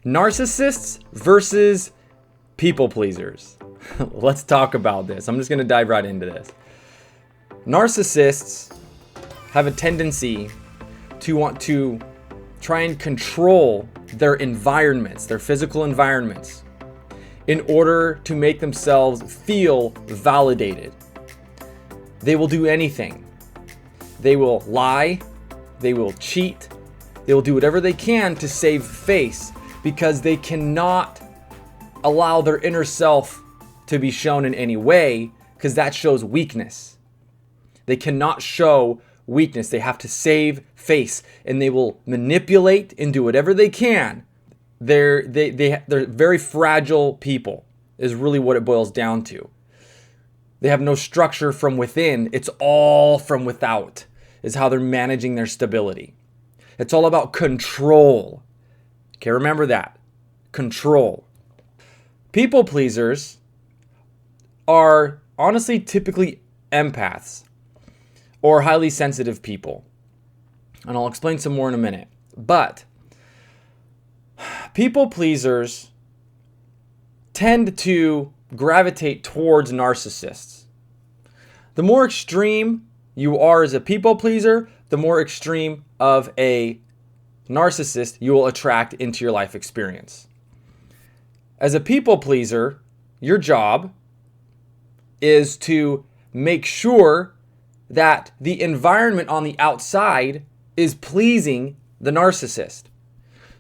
Narcissists versus people pleasers. Let's talk about this. I'm just going to dive right into this. Narcissists have a tendency to want to try and control their environments, their physical environments, in order to make themselves feel validated. They will do anything. They will lie. They will cheat. They will do whatever they can to save face because they cannot allow their inner self to be shown in any way because that shows weakness. They cannot show weakness. They have to save face, and they will manipulate and do whatever they can. They're very fragile people is really what it boils down to. They have no structure from within. It's all from without is how they're managing their stability. It's all about control. Okay, remember that. Control. People pleasers are honestly typically empaths or highly sensitive people. And I'll explain some more in a minute. But people pleasers tend to gravitate towards narcissists. The more extreme you are as a people pleaser, the more extreme of a narcissist you will attract into your life experience. As a people pleaser, your job is to make sure that the environment on the outside is pleasing the narcissist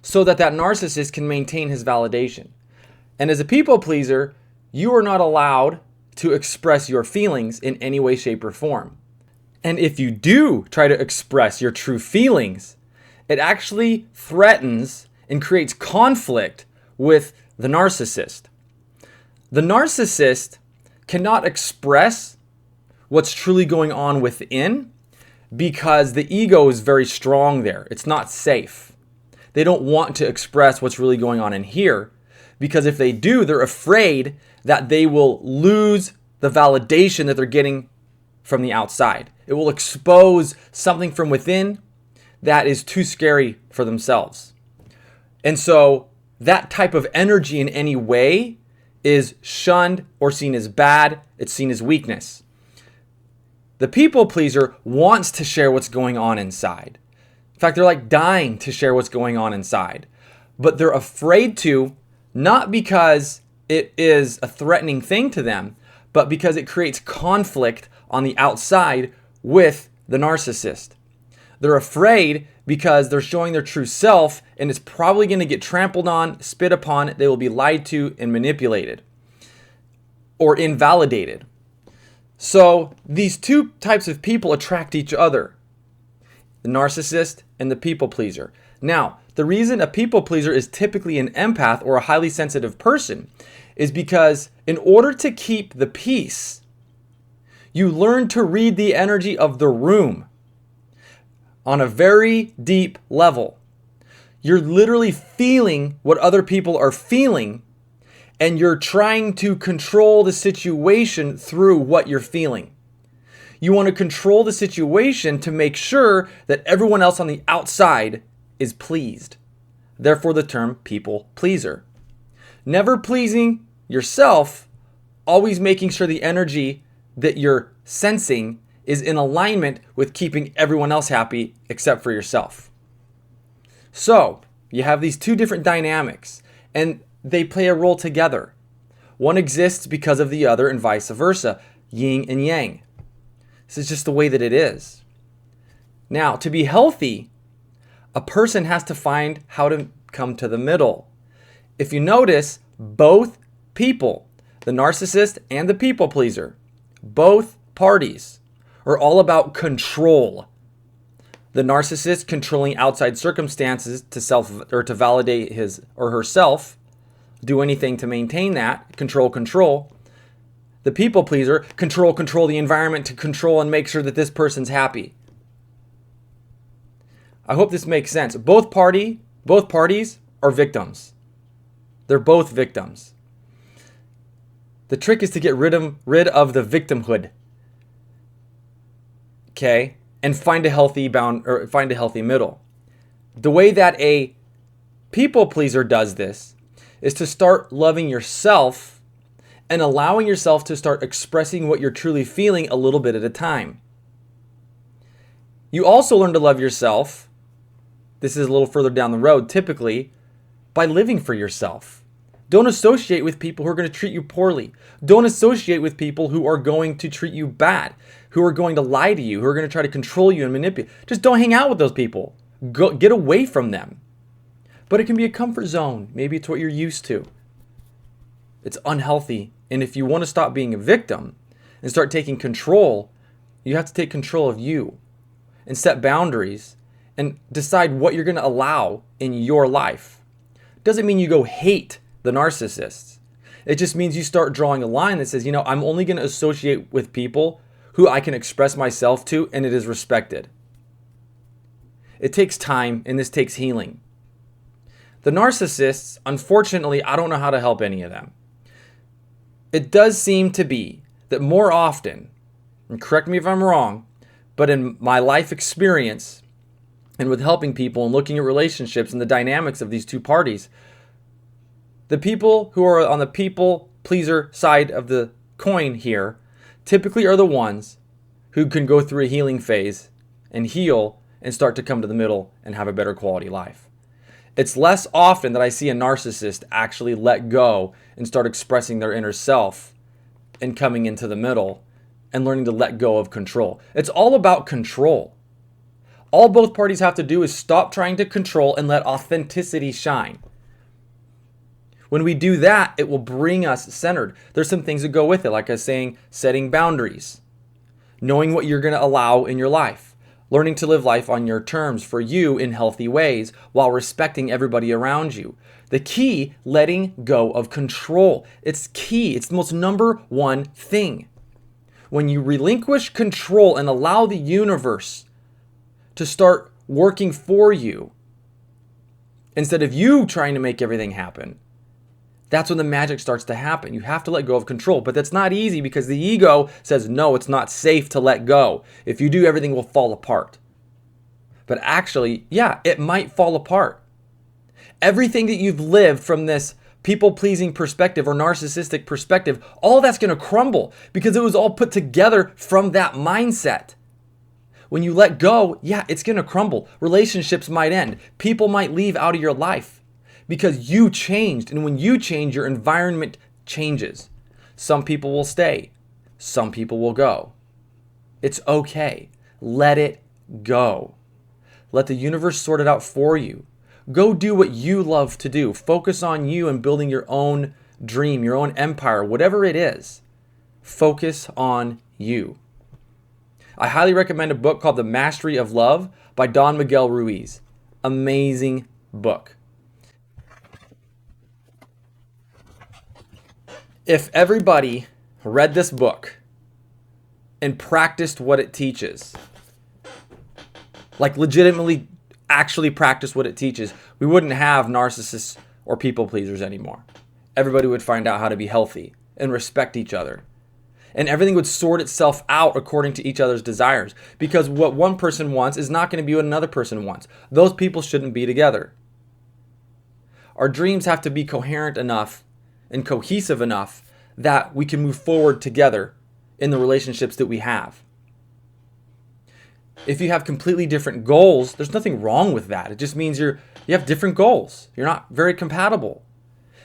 so that that narcissist can maintain his validation. And as a people pleaser, you are not allowed to express your feelings in any way, shape, or form. And if you do try to express your true feelings, it actually threatens and creates conflict with the narcissist. The narcissist cannot express what's truly going on within because the ego is very strong there. It's not safe. They don't want to express what's really going on in here because if they do, they're afraid that they will lose the validation that they're getting from the outside. It will expose something from within that is too scary for themselves. And so that type of energy in any way is shunned or seen as bad. It's seen as weakness. The people pleaser wants to share what's going on inside. In fact, they're like dying to share what's going on inside. But they're afraid to, not because it is a threatening thing to them, but because it creates conflict on the outside with the narcissist. They're afraid because they're showing their true self and it's probably going to get trampled on, spit upon, they will be lied to and manipulated or invalidated. So these two types of people attract each other, the narcissist and the people pleaser. Now, the reason a people pleaser is typically an empath or a highly sensitive person is because in order to keep the peace, you learn to read the energy of the room on a very deep level. You're literally feeling what other people are feeling, and you're trying to control the situation through what you're feeling. You want to control the situation to make sure that everyone else on the outside is pleased. Therefore, the term people pleaser. Never pleasing yourself, always making sure the energy that you're sensing is in alignment with keeping everyone else happy except for yourself. So you have these two different dynamics and they play a role together. One exists because of the other and vice versa, yin and yang. This is just the way that it is. Now, to be healthy, a person has to find how to come to the middle. If you notice, both people, the narcissist and the people pleaser, both parties are all about control. The narcissist controlling outside circumstances to validate his or herself, do anything to maintain that, control. The people pleaser, control the environment to control and make sure that this person's happy. I hope this makes sense. Both parties are victims. They're both victims. The trick is to get rid of the victimhood. Okay? And find a healthy middle. The way that a People pleaser does this is to start loving yourself and allowing yourself to start expressing what you're truly feeling a little bit at a time. You also learn to love yourself, this is a little further down the road, typically, by living for yourself. Don't associate with people who are going to treat you poorly. Don't associate with people who are going to treat you bad, who are going to lie to you, who are going to try to control you and manipulate. Just don't hang out with those people. Get away from them. But it can be a comfort zone. Maybe it's what you're used to. It's unhealthy. And if you want to stop being a victim and start taking control, you have to take control of you and set boundaries and decide what you're going to allow in your life. Doesn't mean you go hate the narcissists. It just means you start drawing a line that says, I'm only going to associate with people who I can express myself to and it is respected. It takes time and this takes healing. The narcissists, unfortunately, I don't know how to help any of them. It does seem to be that more often, and correct me if I'm wrong, but in my life experience and with helping people and looking at relationships and the dynamics of these two parties, the people who are on the people pleaser side of the coin here typically are the ones who can go through a healing phase and heal and start to come to the middle and have a better quality life. It's less often that I see a narcissist actually let go and start expressing their inner self and coming into the middle and learning to let go of control. It's all about control. All both parties have to do is stop trying to control and let authenticity shine. When we do that, it will bring us centered. There's some things that go with it, like I was saying, setting boundaries, knowing what you're going to allow in your life, learning to live life on your terms for you in healthy ways while respecting everybody around you. The key, letting go of control. It's key. It's the most number one thing. When you relinquish control and allow the universe to start working for you instead of you trying to make everything happen, that's when the magic starts to happen. You have to let go of control, but that's not easy because the ego says, no, it's not safe to let go. If you do, everything will fall apart. But actually, yeah, it might fall apart. Everything that you've lived from this people-pleasing perspective or narcissistic perspective, all that's going to crumble because it was all put together from that mindset. When you let go, yeah, it's going to crumble. Relationships might end. People might leave out of your life. Because you changed, and when you change, your environment changes. Some people will stay. Some people will go. It's okay. Let it go. Let the universe sort it out for you. Go do what you love to do. Focus on you and building your own dream, your own empire, whatever it is. Focus on you. I highly recommend a book called The Mastery of Love by Don Miguel Ruiz. Amazing book. If everybody read this book and practiced what it teaches, like legitimately actually practice what it teaches, we wouldn't have narcissists or people pleasers anymore. Everybody would find out how to be healthy and respect each other. And everything would sort itself out according to each other's desires. Because what one person wants is not going to be what another person wants. Those people shouldn't be together. Our dreams have to be coherent enough and cohesive enough that we can move forward together in the relationships that we have. If you have completely different goals, there's nothing wrong with that. It just means you have different goals. You're not very compatible.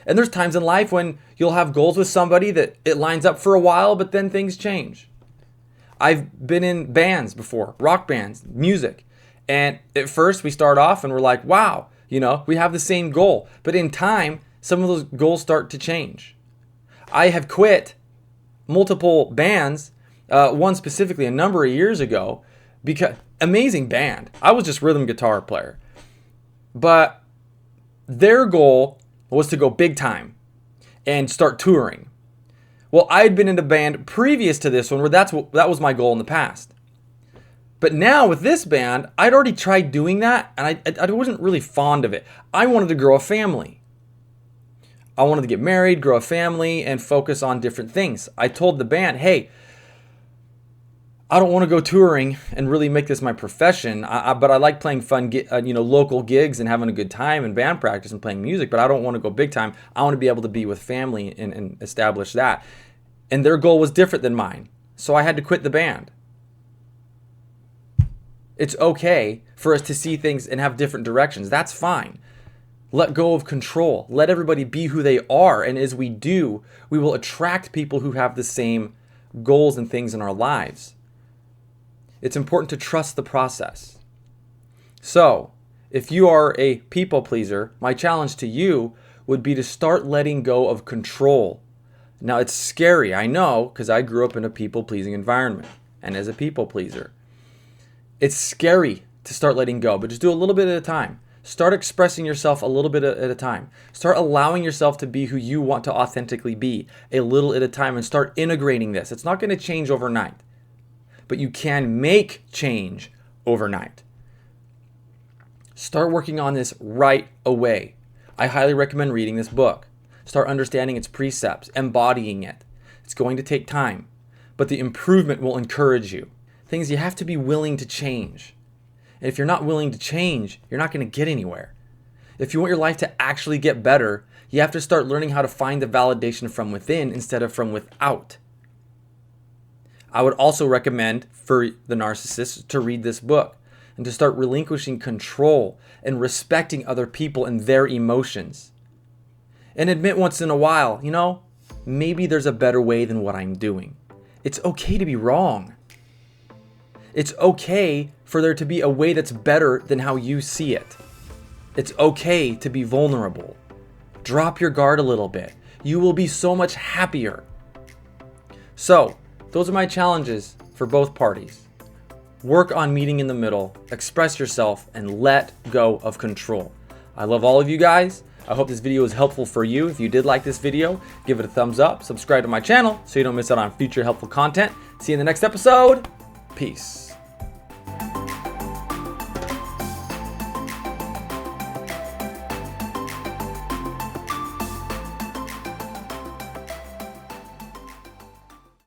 And there's times in life when you'll have goals with somebody that it lines up for a while, but then things change. I've been in bands before, rock bands, music. And at first we start off and we're like, wow, we have the same goal. But in time, some of those goals start to change. I have quit multiple bands, one specifically a number of years ago, because amazing band. I was just rhythm guitar player. But their goal was to go big time and start touring. Well, I had been in a band previous to this one where that was my goal in the past. But now with this band, I'd already tried doing that and I wasn't really fond of it. I wanted to grow a family. I wanted to get married, grow a family, and focus on different things. I told the band, hey, I don't want to go touring and really make this my profession, but I like playing fun, local gigs and having a good time and band practice and playing music, but I don't want to go big time. I want to be able to be with family and establish that. And their goal was different than mine, so I had to quit the band. It's okay for us to see things and have different directions. That's fine. Let go of control. Let everybody be who they are, and as we do, we will attract people who have the same goals and things in our lives. It's important to trust the process. So, if you are a people pleaser, my challenge to you would be to start letting go of control. Now, it's scary, I know, because I grew up in a people-pleasing environment and as a people pleaser. It's scary to start letting go, but just do a little bit at a time. Start expressing yourself a little bit at a time. Start allowing yourself to be who you want to authentically be a little at a time, and start integrating this. It's not going to change overnight, but you can make change overnight. Start working on this right away. I highly recommend reading this book. Start understanding its precepts, embodying it. It's going to take time, but the improvement will encourage you. Things you have to be willing to change. And if you're not willing to change, you're not going to get anywhere. If you want your life to actually get better, you have to start learning how to find the validation from within instead of from without. I would also recommend for the narcissists to read this book and to start relinquishing control and respecting other people and their emotions. And admit once in a while, maybe there's a better way than what I'm doing. It's okay to be wrong. It's okay for there to be a way that's better than how you see it. It's okay to be vulnerable. Drop your guard a little bit. You will be so much happier. So, those are my challenges for both parties. Work on meeting in the middle, express yourself, and let go of control. I love all of you guys. I hope this video was helpful for you. If you did like this video, give it a thumbs up, subscribe to my channel so you don't miss out on future helpful content. See you in the next episode. Peace.